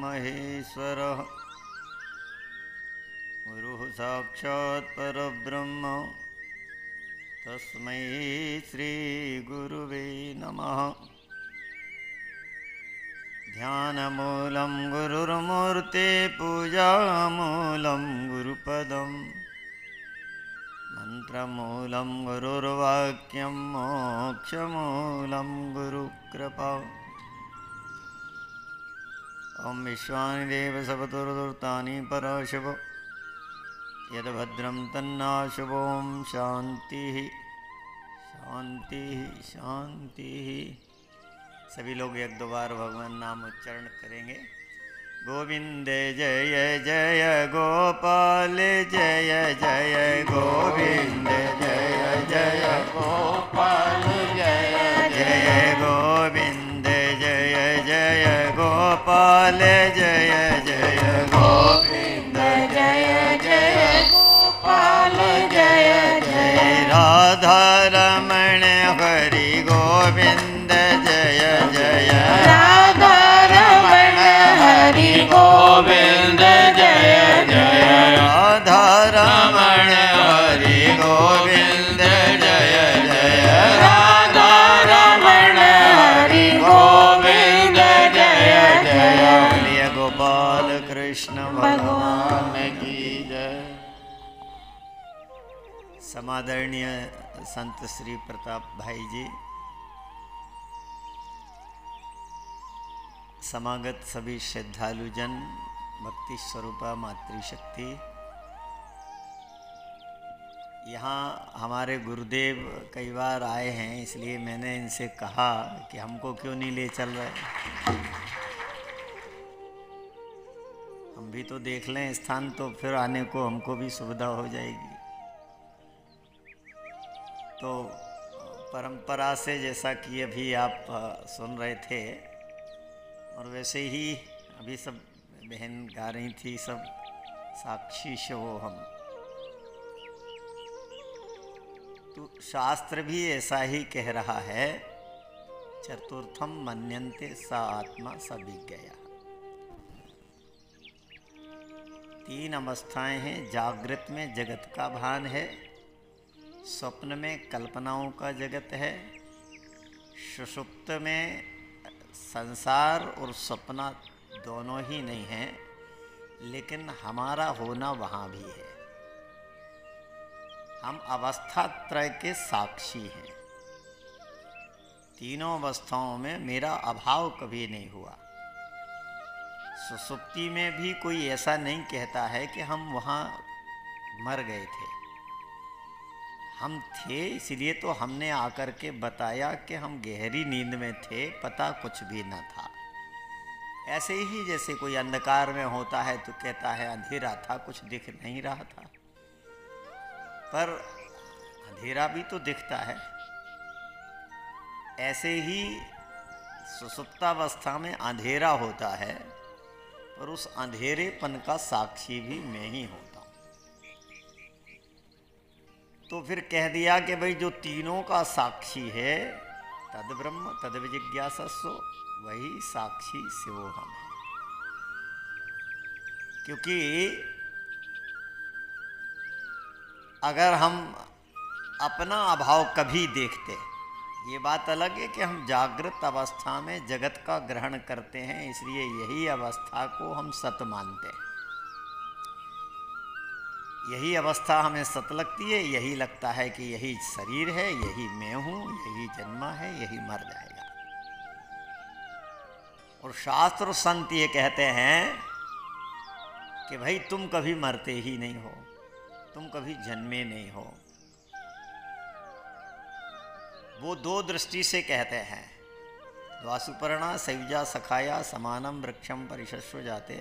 महेश्वरः गुरुः साक्षात् परब्रह्म तस्मै श्रीगुरुवे नमः। ध्यानमूलं गुरुर्मूर्ते पूजामूलं गुरुपदम् मंत्रमूलं गुरुर्वाक्यं मोक्षमूलं गुरुकृपा। ओं विश्वानि देव सपतुर्दुर्तानि पराशव यद्भद्रं तन्नाशुभो। शांति शांति शांति। सभी लोग एक दो बार भगवान नाम उच्चारण करेंगे। गोविंद जय जय गोपाल जय जय गोविंद जय जय गोपाल जय जय गोविंद जय जय गोपाल जय जय गोविंद जय जय गोपाल जय जय राधा रमण हरि गोविंद जय जय राधा रमण हरि गोविंद जय जय राधा रमण हरि गोविंद जय जय राधा रमण हरि गोविंद जय जय। बोलिए गोपाल कृष्ण भगवान की जय। समादरणीय संत श्री प्रताप भाई जी, समागत सभी श्रद्धालुजन, भक्ति स्वरूपा मातृशक्ति, यहाँ हमारे गुरुदेव कई बार आए हैं, इसलिए मैंने इनसे कहा कि हमको क्यों नहीं ले चल रहे, हम भी तो देख लें स्थान, तो फिर आने को हमको भी सुविधा हो जाएगी। तो परंपरा से जैसा कि अभी आप सुन रहे थे, और वैसे ही अभी सब बहन गा रही थी, सब साक्षी शवो हम, तो शास्त्र भी ऐसा ही कह रहा है, चतुर्थम मन्यन्ते सा आत्मा स विज्ञया। तीन अवस्थाएं हैं। जागृत में जगत का भान है, स्वप्न में कल्पनाओं का जगत है, सुषुप्त में संसार और सपना दोनों ही नहीं है, लेकिन हमारा होना वहाँ भी है। हम अवस्था त्रय के साक्षी हैं। तीनों अवस्थाओं में मेरा अभाव कभी नहीं हुआ। सुसुप्ति में भी कोई ऐसा नहीं कहता है कि हम वहाँ मर गए थे। हम थे, इसलिए तो हमने आकर के बताया कि हम गहरी नींद में थे, पता कुछ भी न था। ऐसे ही जैसे कोई अंधकार में होता है तो कहता है अंधेरा था, कुछ दिख नहीं रहा था, पर अंधेरा भी तो दिखता है। ऐसे ही सुसुप्तावस्था में अंधेरा होता है, पर उस अंधेरेपन का साक्षी भी मैं ही होता। तो फिर कह दिया कि भाई जो तीनों का साक्षी है, तद ब्रह्म तद विजिज्ञासस्व, वही साक्षी शिवोहम है। क्योंकि अगर हम अपना अभाव कभी देखते, ये बात अलग है कि हम जागृत अवस्था में जगत का ग्रहण करते हैं, इसलिए यही अवस्था को हम सत मानते हैं। यही अवस्था हमें सत लगती है, यही लगता है कि यही शरीर है, यही मैं हूँ, यही जन्मा है, यही मर जाएगा। और शास्त्र और संत ये कहते हैं कि भाई तुम कभी मरते ही नहीं हो, तुम कभी जन्मे नहीं हो। वो दो दृष्टि से कहते हैं। द्वासुपर्णा सयुजा सखाया समानम वृक्षम परिशस्व जाते।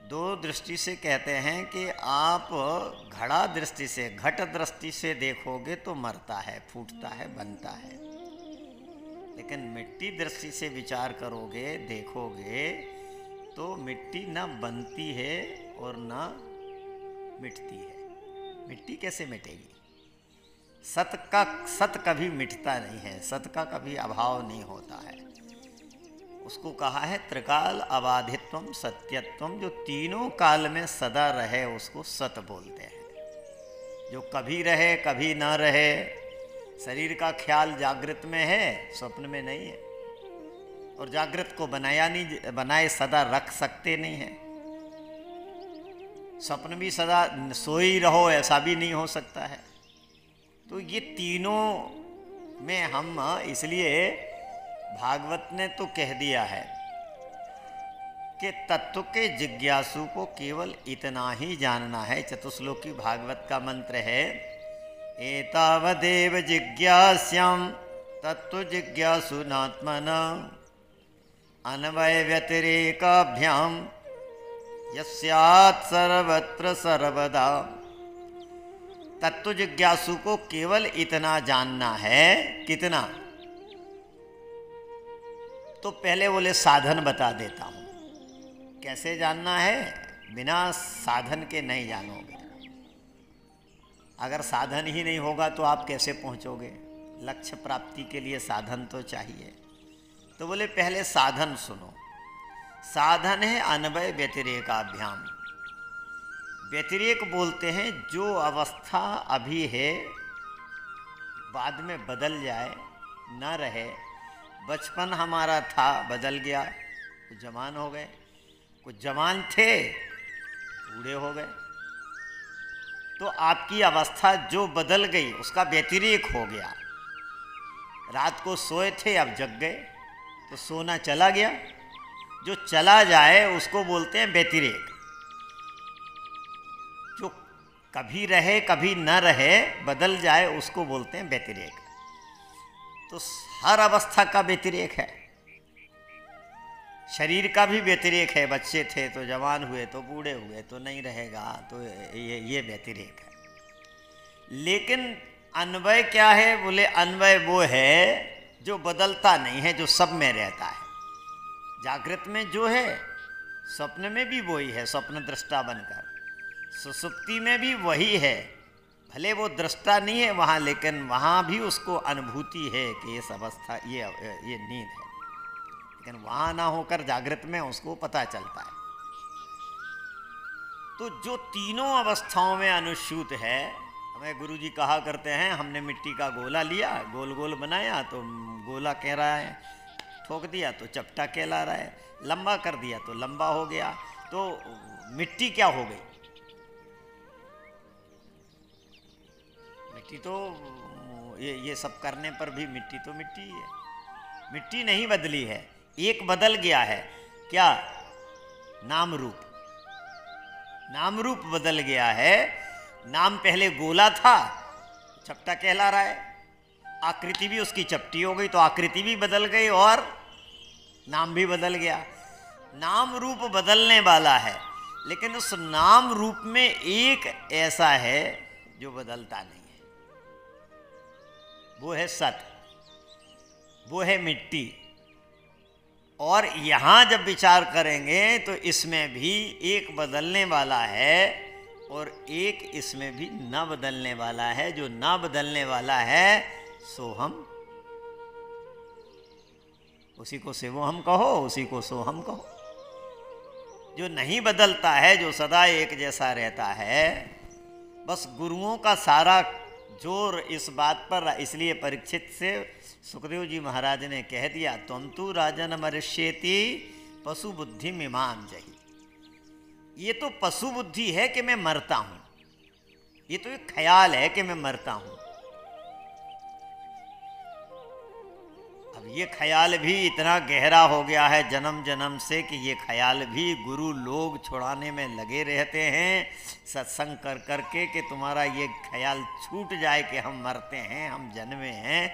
दो दृष्टि से कहते हैं कि आप घड़ा दृष्टि से, घट दृष्टि से देखोगे तो मरता है, फूटता है, बनता है। लेकिन मिट्टी दृष्टि से विचार करोगे, देखोगे तो मिट्टी न बनती है और न मिटती है। मिट्टी कैसे मिटेगी? सत कभी मिटता नहीं है, सत का कभी अभाव नहीं होता है। उसको कहा है त्रिकाल अबाधित्वम सत्यत्वम। जो तीनों काल में सदा रहे उसको सत बोलते हैं। जो कभी रहे कभी ना रहे, शरीर का ख्याल जागृत में है, स्वप्न में नहीं है, और जागृत को बनाए सदा रख सकते नहीं है। स्वप्न भी सदा सोए ही रहो ऐसा भी नहीं हो सकता है। तो ये तीनों में हम, इसलिए भागवत ने तो कह दिया है कि तत्व के जिज्ञासु को केवल इतना ही जानना है। चतुश्लोकी भागवत का मंत्र है, एतावदेव जिज्ञास्याम तत्व जिज्ञासु नात्मन अन्वय व्यतिरेकाभ्याम यस्यात् सर्वत्र सर्वदा। तत्व जिज्ञासु को केवल इतना जानना है। कितना? तो पहले बोले साधन बता देता हूं। कैसे जानना है? बिना साधन के नहीं जानोगे। अगर साधन ही नहीं होगा तो आप कैसे पहुंचोगे? लक्ष्य प्राप्ति के लिए साधन तो चाहिए। तो बोले पहले साधन सुनो। साधन है अन्वय व्यतिरेकाभ्याम। व्यतिरेक बोलते हैं जो अवस्था अभी है बाद में बदल जाए, न रहे। बचपन हमारा था, बदल गया, कुछ जवान हो गए, कुछ जवान थे बूढ़े हो गए। तो आपकी अवस्था जो बदल गई उसका व्यतिरेक हो गया। रात को सोए थे, अब जग गए, तो सोना चला गया। जो चला जाए उसको बोलते हैं व्यतिरेक। जो कभी रहे कभी न रहे, बदल जाए, उसको बोलते हैं व्यतिरेक। तो हर अवस्था का व्यतिरेक है। शरीर का भी व्यतिरेक है। बच्चे थे तो जवान हुए, तो बूढ़े हुए, तो नहीं रहेगा, तो ये व्यतिरेक है। लेकिन अन्वय क्या है? बोले अन्वय वो है जो बदलता नहीं है, जो सब में रहता है। जागृत में जो है, स्वप्न में भी वही है, स्वप्न दृष्टा बनकर। सुसुप्ति में भी वही है, भले वो दृष्टा नहीं है वहाँ, लेकिन वहाँ भी उसको अनुभूति है कि इस अवस्था ये नींद है। लेकिन वहाँ ना होकर जागृत में उसको पता चलता है। तो जो तीनों अवस्थाओं में अनुस्यूत है, हमें गुरुजी कहा करते हैं, हमने मिट्टी का गोला लिया, गोल गोल बनाया तो गोला कह रहा है, ठोक दिया तो चपटा कहला रहा है, लंबा कर दिया तो लंबा हो गया। तो मिट्टी क्या हो गई? मिट्टी तो ये सब करने पर भी मिट्टी तो मिट्टी ही है। मिट्टी नहीं बदली है, एक बदल गया है। क्या? नाम रूप। नाम रूप बदल गया है। नाम पहले गोला था, चपटा कहला रहा है। आकृति भी उसकी चपटी हो गई, तो आकृति भी बदल गई और नाम भी बदल गया। नाम रूप बदलने वाला है, लेकिन उस नाम रूप में एक ऐसा है जो बदलता नहीं है। वो है सत, वो है मिट्टी। और यहां जब विचार करेंगे तो इसमें भी एक बदलने वाला है और एक इसमें भी न बदलने वाला है। जो न बदलने वाला है सो हम, उसी को से वो हम कहो, उसी को सो हम कहो। जो नहीं बदलता है, जो सदा एक जैसा रहता है, बस गुरुओं का सारा जोर इस बात पर। इसलिए परीक्षित से सुखदेव जी महाराज ने कह दिया, त्वं तु राजन मरिष्येति पशु बुद्धि मिमाम जही। ये तो पशु बुद्धि है कि मैं मरता हूं, ये तो एक ख्याल है कि मैं मरता हूं। अब ये ख्याल भी इतना गहरा हो गया है जन्म जन्म से कि ये ख्याल भी गुरु लोग छुड़ाने में लगे रहते हैं सत्संग कर करके, कि तुम्हारा ये ख्याल छूट जाए कि हम मरते हैं, हम जन्मे हैं।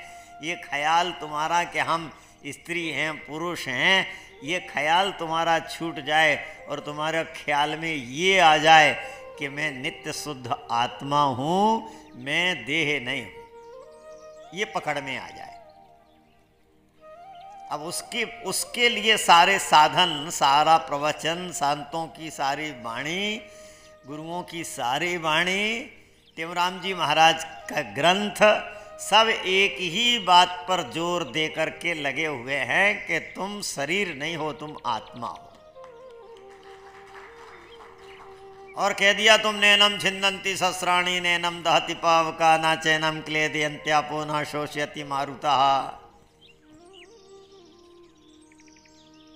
ये ख्याल तुम्हारा कि हम स्त्री हैं, पुरुष हैं, ये ख्याल तुम्हारा छूट जाए और तुम्हारे ख्याल में ये आ जाए कि मैं नित्य शुद्ध आत्मा हूँ, मैं देह नहीं हूँ, ये पकड़ में आ जाए। अब उसके लिए सारे साधन, सारा प्रवचन, संतों की सारी वाणी, गुरुओं की सारी वाणी, टेमराम जी महाराज का ग्रंथ, सब एक ही बात पर जोर दे करके लगे हुए हैं कि तुम शरीर नहीं हो, तुम आत्मा हो। और कह दिया तुम नैनम छिन्दन्ति सहस्राणि नैनम दहति पावका न चैनम क्लेदयन्त्यापो न शोषयति मारुता।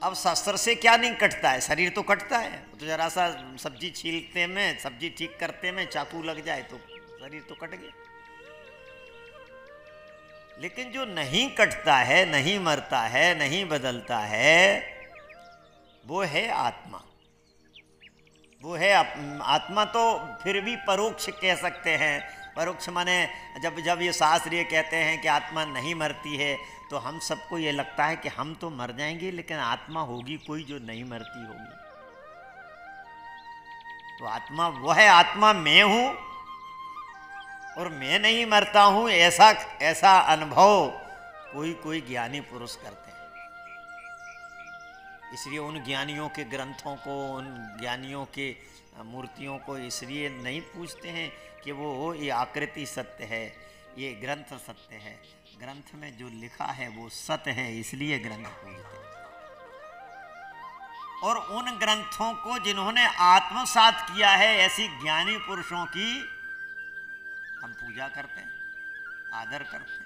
अब शस्त्र से क्या नहीं कटता है, शरीर तो कटता है। तो जरा सा सब्जी छीलते में, सब्जी ठीक करते में चाकू लग जाए तो शरीर तो कट गया। लेकिन जो नहीं कटता है, नहीं मरता है, नहीं बदलता है, वो है आत्मा। वो है आत्मा। तो फिर भी परोक्ष कह सकते हैं। परोक्ष माने जब ये शास्त्र ये कहते हैं कि आत्मा नहीं मरती है, तो हम सबको ये लगता है कि हम तो मर जाएंगे, लेकिन आत्मा होगी कोई जो नहीं मरती होगी। तो आत्मा वो है, आत्मा मैं हूं और मैं नहीं मरता हूं, ऐसा अनुभव कोई ज्ञानी पुरुष करते हैं। इसलिए उन ज्ञानियों के ग्रंथों को, उन ज्ञानियों के मूर्तियों को इसलिए नहीं पूछते हैं कि वो ये आकृति सत्य है, ये ग्रंथ सत्य है। ग्रंथ में जो लिखा है वो सत्य है, इसलिए ग्रंथ पूजते हैं। और उन ग्रंथों को जिन्होंने आत्मसात किया है, ऐसी ज्ञानी पुरुषों की हम पूजा करते हैं, आदर करते हैं।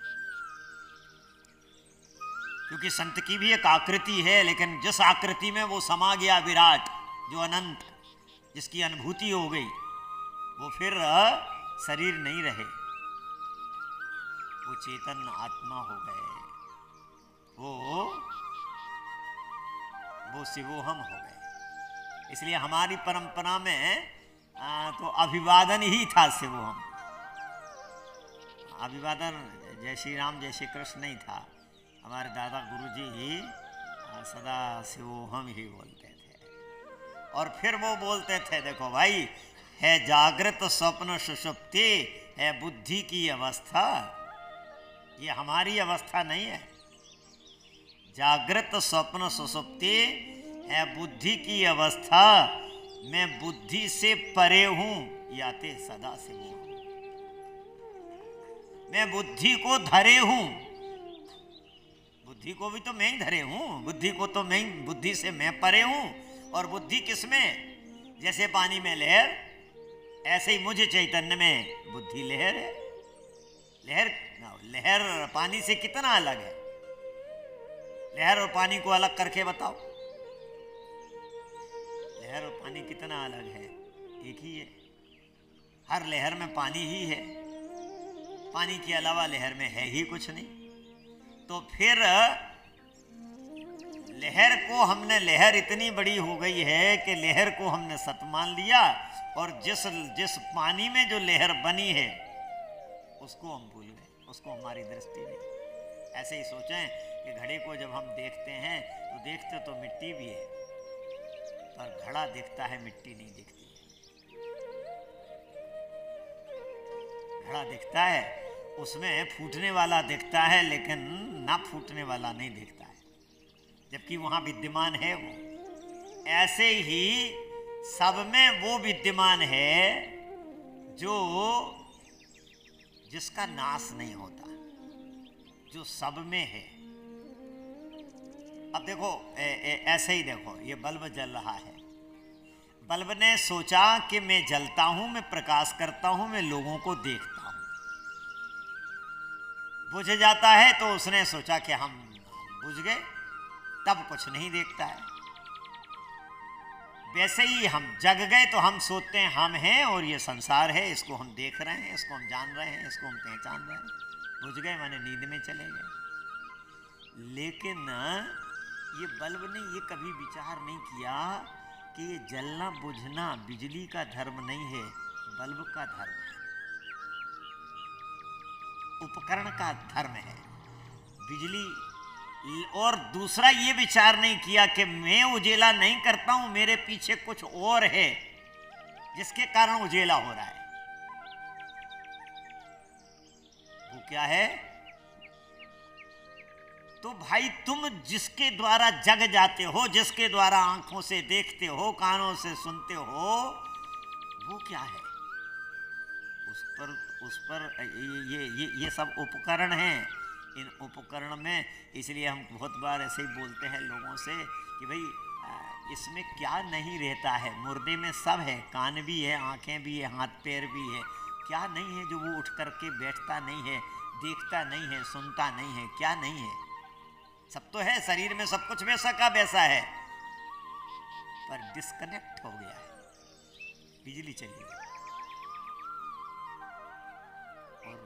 क्योंकि संत की भी एक आकृति है, लेकिन जिस आकृति में वो समा गया विराट, जो अनंत, जिसकी अनुभूति हो गई, वो फिर शरीर नहीं रहे, वो चेतन आत्मा हो गए, वो शिवोहम हो गए। इसलिए हमारी परंपरा में तो अभिवादन ही था शिवोहम। अभिवादन जय श्री राम जय श्री कृष्ण नहीं था। हमारे दादा गुरुजी ही सदा शिवोहम ही बोलते थे। और फिर वो बोलते थे, देखो भाई, है जागृत स्वप्न सुषुप्ति, है बुद्धि की अवस्था। ये हमारी अवस्था नहीं है। जागृत स्वप्न सुषुप्ति है बुद्धि की अवस्था। मैं बुद्धि से परे हूं, याते सदा से हूं। मैं बुद्धि को धरे हूं। बुद्धि को भी तो मैं ही धरे हूं, बुद्धि को तो मैं, बुद्धि से मैं परे हूं। और बुद्धि किसमें? जैसे पानी में लहर, ऐसे ही मुझे चैतन्य में बुद्धि लहर है। लहर पानी से कितना अलग है? लहर और पानी को अलग करके बताओ। लहर और पानी कितना अलग है? एक ही है। हर लहर में पानी ही है, पानी के अलावा लहर में है ही कुछ नहीं। तो फिर लहर को हमने, लहर इतनी बड़ी हो गई है कि लहर को हमने सत मान लिया, और जिस पानी में जो लहर बनी है उसको हम भूल गए, उसको हमारी दृष्टि नहीं। ऐसे ही सोचें कि घड़े को जब हम देखते हैं तो देखते तो मिट्टी भी है, पर घड़ा दिखता है, मिट्टी नहीं दिखती है। घड़ा दिखता है, उसमें फूटने वाला दिखता है, लेकिन ना फूटने वाला नहीं दिखता है, जबकि वहां विद्यमान है वो। ऐसे ही सब में वो विद्यमान है जो, जिसका नाश नहीं होता, जो सब में है। अब देखो, ऐसे ही देखो, ये बल्ब जल रहा है। बल्ब ने सोचा कि मैं जलता हूं, मैं प्रकाश करता हूं, मैं लोगों को देखता हूं। बुझ जाता है तो उसने सोचा कि हम बुझ गए, तब कुछ नहीं देखता है। वैसे ही हम जग गए तो हम सोचते हैं हम हैं और ये संसार है, इसको हम देख रहे हैं, इसको हम जान रहे हैं, इसको हम पहचान रहे हैं। बुझ गए माने नींद में चले गए। लेकिन ये बल्ब ने ये कभी विचार नहीं किया कि ये जलना बुझना बिजली का धर्म नहीं है, बल्ब का धर्म है, उपकरण का धर्म है बिजली। और दूसरा ये विचार नहीं किया कि मैं उजेला नहीं करता हूं, मेरे पीछे कुछ और है जिसके कारण उजेला हो रहा है। वो क्या है? तो भाई, तुम जिसके द्वारा जग जाते हो, जिसके द्वारा आंखों से देखते हो, कानों से सुनते हो, वो क्या है? उस पर ये सब उपकरण हैं। इन उपकरण में इसलिए हम बहुत बार ऐसे ही बोलते हैं लोगों से कि भाई इसमें क्या नहीं रहता है, मुर्दे में सब है, कान भी है, आँखें भी है, हाथ पैर भी है, क्या नहीं है जो वो उठ करके बैठता नहीं है, देखता नहीं है, सुनता नहीं है, क्या नहीं है? सब तो है, शरीर में सब कुछ वैसा का वैसा है, पर डिस्कनेक्ट हो गया है, बिजली चली गई। और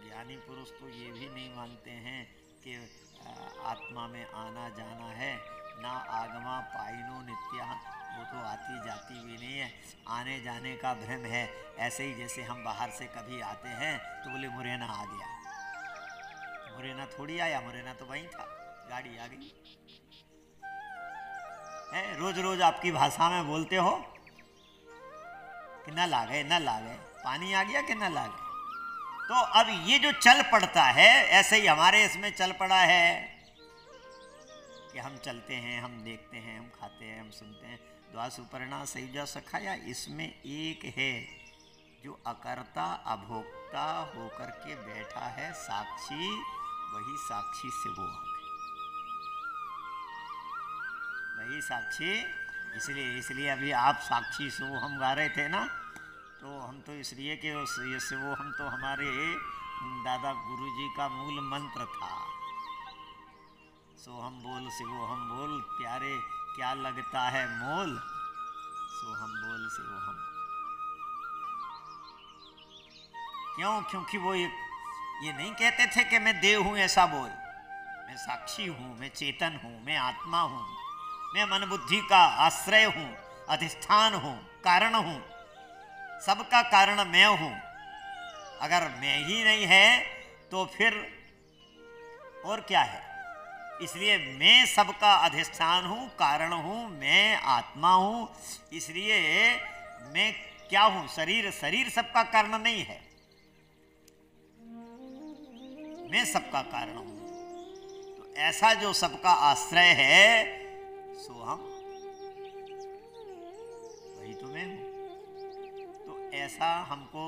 ज्ञानी पुरुष तो ये भी नहीं मानते हैं कि आत्मा में आना जाना है, ना आगमा पाइनो नित्या, वो तो आती जाती भी नहीं है, आने जाने का भ्रम है। ऐसे ही जैसे हम बाहर से कभी आते हैं तो बोले मुरैना आ गया, मुरैना थोड़ी आया, मुरैना तो वहीं था, गाड़ी आ गई है। रोज रोज आपकी भाषा में बोलते हो कि नल आ गए, नल आ गए, पानी आ गया कि नल आ गए। तो अब ये जो चल पड़ता है, ऐसे ही हमारे इसमें चल पड़ा है कि हम चलते हैं, हम देखते हैं, हम खाते हैं, हम सुनते हैं। द्वासुपर्णा सयुजा सखाया, इसमें एक है जो अकर्ता अभोक्ता होकर के बैठा है, साक्षी, वही साक्षी से वो है, वही साक्षी। इसलिए अभी आप साक्षी से वो हम गा रहे थे ना, तो हम तो इसलिए कि से वो हम तो हमारे दादा गुरुजी का मूल मंत्र था। सो हम बोल सिवो हम बोल, प्यारे क्या लगता है मोल, सो हम बोल सिवो हम। क्यों? क्योंकि वो ये नहीं कहते थे कि मैं देव हूं, ऐसा बोल, मैं साक्षी हूं, मैं चेतन हूं, मैं आत्मा हूं, मैं मन बुद्धि का आश्रय हूं, अधिष्ठान हूं, कारण हूं, सबका कारण मैं हूं। अगर मैं ही नहीं है तो फिर और क्या है? इसलिए मैं सबका अधिष्ठान हूं, कारण हूं, मैं आत्मा हूं। इसलिए मैं क्या हूं? शरीर सबका कारण नहीं है, मैं सबका कारण हूं। तो ऐसा जो सबका आश्रय है सो हम, वही तो मैं हूं। तो ऐसा हमको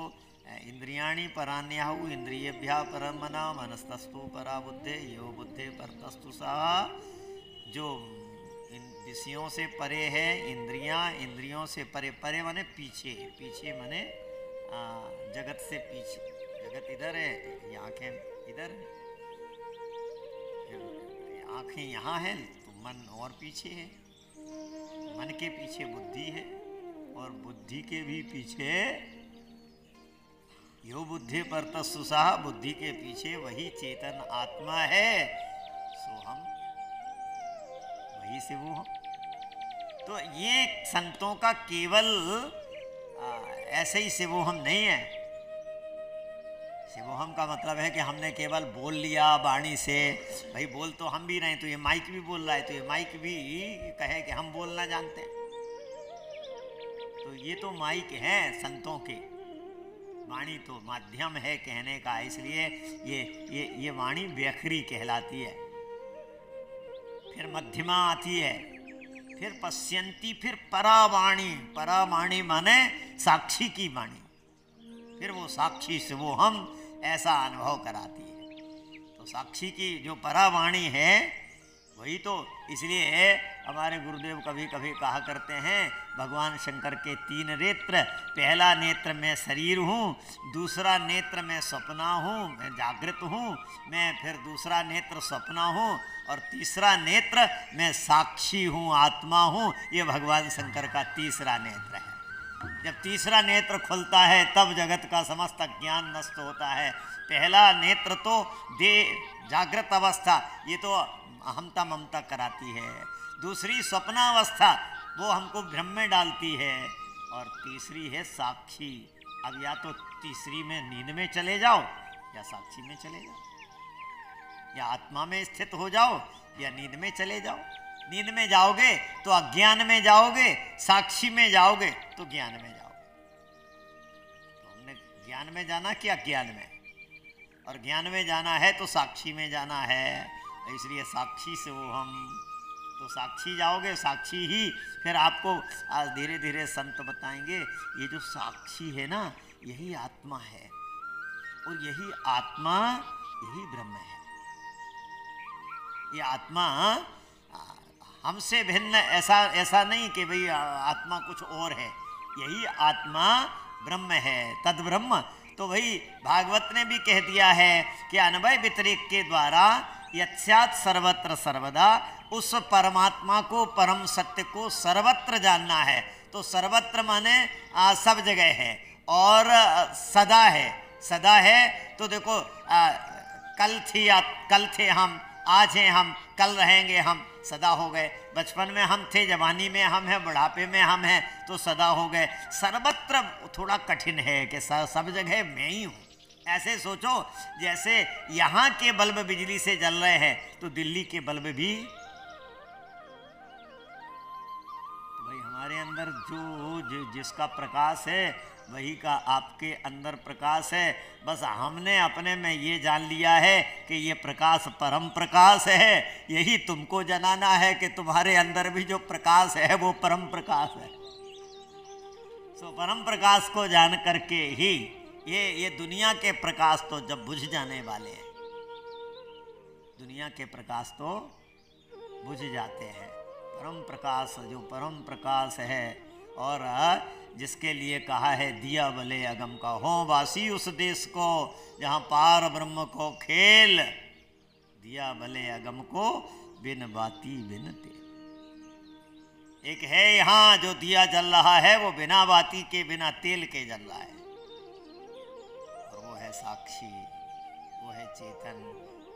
इंद्रियाणि परान्याहु इंद्रियेभ्यः परं मनः मनस्तस्तु परा बुद्धे यो बुद्धे परतस्तु सा। जो इन विषयों से परे है, इंद्रियों से परे, परे माने पीछे, पीछे माने जगत से पीछे, जगत इधर है, ये आँखें इधर है, आँखें यहाँ है तो मन और पीछे है, मन के पीछे बुद्धि है, और बुद्धि के भी पीछे यो बुद्धि परतस्तु साह, बुद्धि के पीछे वही चेतन आत्मा है, सो हम, वही से वो हम। तो ये संतों का केवल ऐसे ही से वो हम नहीं है। शिवोहम का मतलब है कि हमने केवल बोल लिया वाणी से, भाई बोल तो हम भी रहे, तो ये माइक भी बोल रहा है, तो ये माइक भी कहे कि हम बोलना जानते हैं। तो ये तो माइक है संतों के, वाणी तो माध्यम है कहने का, इसलिए ये वाणी व्याखरी कहलाती है। फिर मध्यमा आती है, फिर पश्यंती, फिर परावाणी, परावाणी माने साक्षी की वाणी, फिर वो साक्षी से वो हम ऐसा अनुभव कराती है। तो साक्षी की जो परावाणी है वही तो, इसलिए हमारे गुरुदेव कभी कभी कहा करते हैं, भगवान शंकर के 3 नेत्र, पहला नेत्र मैं शरीर हूँ, दूसरा नेत्र मैं सपना हूँ, मैं जागृत हूँ, मैं फिर दूसरा नेत्र सपना हूँ, और तीसरा नेत्र मैं साक्षी हूँ, आत्मा हूँ। ये भगवान शंकर का तीसरा नेत्र है। जब तीसरा नेत्र खुलता है तब जगत का समस्त ज्ञान नष्ट होता है। पहला नेत्र तो जागृत अवस्था, ये तो अहमता ममता कराती है। दूसरी स्वप्नावस्था, वो हमको भ्रम में डालती है। और तीसरी है साक्षी। अब या तो तीसरी में नींद में चले जाओ, या साक्षी में चले जाओ, या आत्मा में स्थित हो जाओ, या नींद में चले जाओ। नींद में जाओगे तो अज्ञान में जाओगे, साक्षी में जाओगे तो ज्ञान में जाओगे। तो हमने ज्ञान में जाना कि अज्ञान में? और ज्ञान में जाना है तो साक्षी में जाना है, इसलिए साक्षी से वो हम। तो तो साक्षी जाओगे, साक्षी ही फिर आपको आज धीरे धीरे संत बताएंगे ये जो साक्षी है ना यही आत्मा है, और यही आत्मा यही ब्रह्म है। ये आत्मा हमसे भिन्न ऐसा नहीं कि भाई आत्मा कुछ और है, यही आत्मा ब्रह्म है, तद ब्रह्म। तो वही भागवत ने भी कह दिया है कि अन्वय व्यतिरेक के द्वारा यत्स्यात् सर्वत्र सर्वदा, उस परमात्मा को, परम सत्य को सर्वत्र जानना है। तो सर्वत्र माने सब जगह है, और सदा है, सदा है। तो देखो कल थे हम, आज हैं हम, कल रहेंगे हम, सदा हो गए। बचपन में हम थे, जवानी में हम हैं, बुढ़ापे में हम हैं, तो सदा हो गए। सर्वत्र थोड़ा कठिन है कि सब जगह मैं ही हूँ। ऐसे सोचो जैसे यहाँ के बल्ब बिजली से जल रहे हैं तो दिल्ली के बल्ब भी, तो भाई हमारे अंदर जो जिसका प्रकाश है वही का आपके अंदर प्रकाश है। बस हमने अपने में ये जान लिया है कि ये प्रकाश परम प्रकाश है। यही तुमको जनाना है कि तुम्हारे अंदर भी जो प्रकाश है वो परम प्रकाश है। सो परम प्रकाश को जान करके ही ये दुनिया के प्रकाश तो जब बुझ जाने वाले हैं, दुनिया के प्रकाश तो बुझ जाते हैं। परम प्रकाश जो परम प्रकाश है, और जिसके लिए कहा है दिया भले अगम का, हो वासी उस देश को जहाँ पार ब्रह्म को खेल, दिया भले अगम को बिन बाती बिन तेल। एक है यहाँ जो दिया जल रहा है वो बिना बाती के बिना तेल के जल रहा है, और वो है साक्षी, वो है चेतन,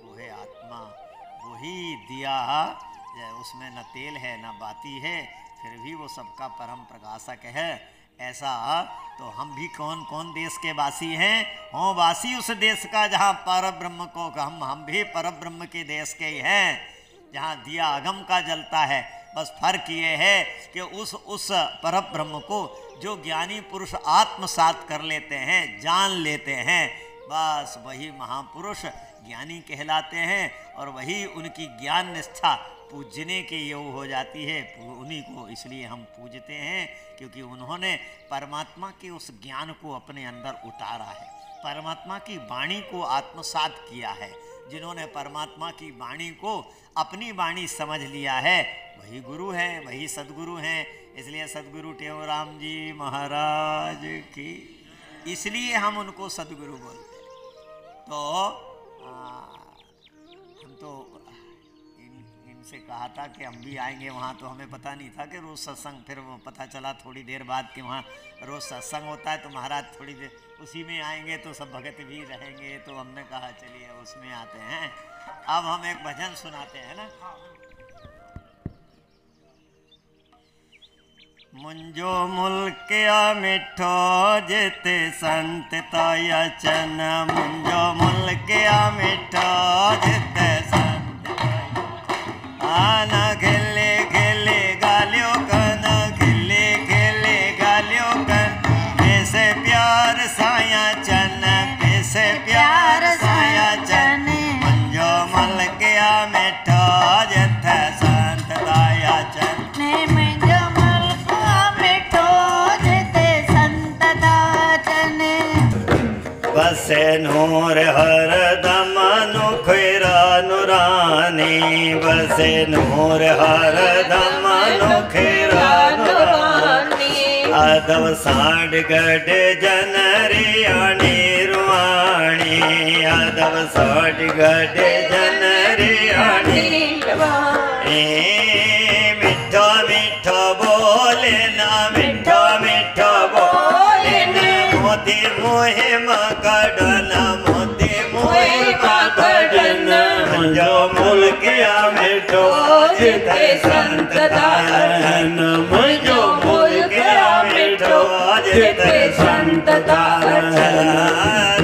वो है आत्मा, वही दिया। उसमें न तेल है न बाती है, फिर भी वो सबका परम प्रकाशक है। ऐसा तो हम भी कौन कौन देश के वासी हैं, हों वासी उस देश का जहाँ पर ब्रह्म को, हम भी पर ब्रह्म के देश के ही हैं, जहाँ दिया अगम का जलता है। बस फर्क ये है कि उस पर ब्रह्म को जो ज्ञानी पुरुष आत्मसात कर लेते हैं, जान लेते हैं, बस वही महापुरुष ज्ञानी कहलाते हैं, और वही उनकी ज्ञान निष्ठा पूजने के योग हो जाती है। उन्हीं को इसलिए हम पूजते हैं क्योंकि उन्होंने परमात्मा के उस ज्ञान को अपने अंदर उतारा है, परमात्मा की वाणी को आत्मसात किया है। जिन्होंने परमात्मा की वाणी को अपनी वाणी समझ लिया है वही गुरु है, वही सदगुरु हैं। इसलिए सदगुरु टेवराम जी महाराज की, इसलिए हम उनको सदगुरु बोलते हैं। तो हम तो से कहा था कि हम भी आएंगे वहाँ, तो हमें पता नहीं था कि रोज़ सत्संग, फिर वो पता चला थोड़ी देर बाद कि वहाँ रोज़ सत्संग होता है, तो महाराज थोड़ी देर उसी में आएंगे तो सब भगत भी रहेंगे। तो हमने कहा चलिए उसमें आते हैं। अब हम एक भजन सुनाते हैं ना, मुंजो मुल्क मिठो जिते संत तयचन, मुंजो मुल्क मिठो जिते संत आना खेले खेले गालियों कन, खेले खेले गालियों कन, ऐसे प्यार साया चन, ऐसे प्यार साया चन, मंजो मल गया मिठो जिथे संत दाया चन, मंजो मल गया मिठो जिथे संत दाया चन, बसे नूर हर दम नुखरा नुरानी, बसे नूर हर दम नुखरा नुरानी, अदब साढ़ गढ़ जनरियाणी रुआनी, अदब साढ़ गढ़ जनरियाणी, मिठो मिठो बोले ना, मिठो मिठो बोले ना, मोती मोहे मकड़ना, मोती मोहे मकड़ना, जो मुल्क मिठो जिते संत दारन, जो मुल्क मिठो जिते संत दारन।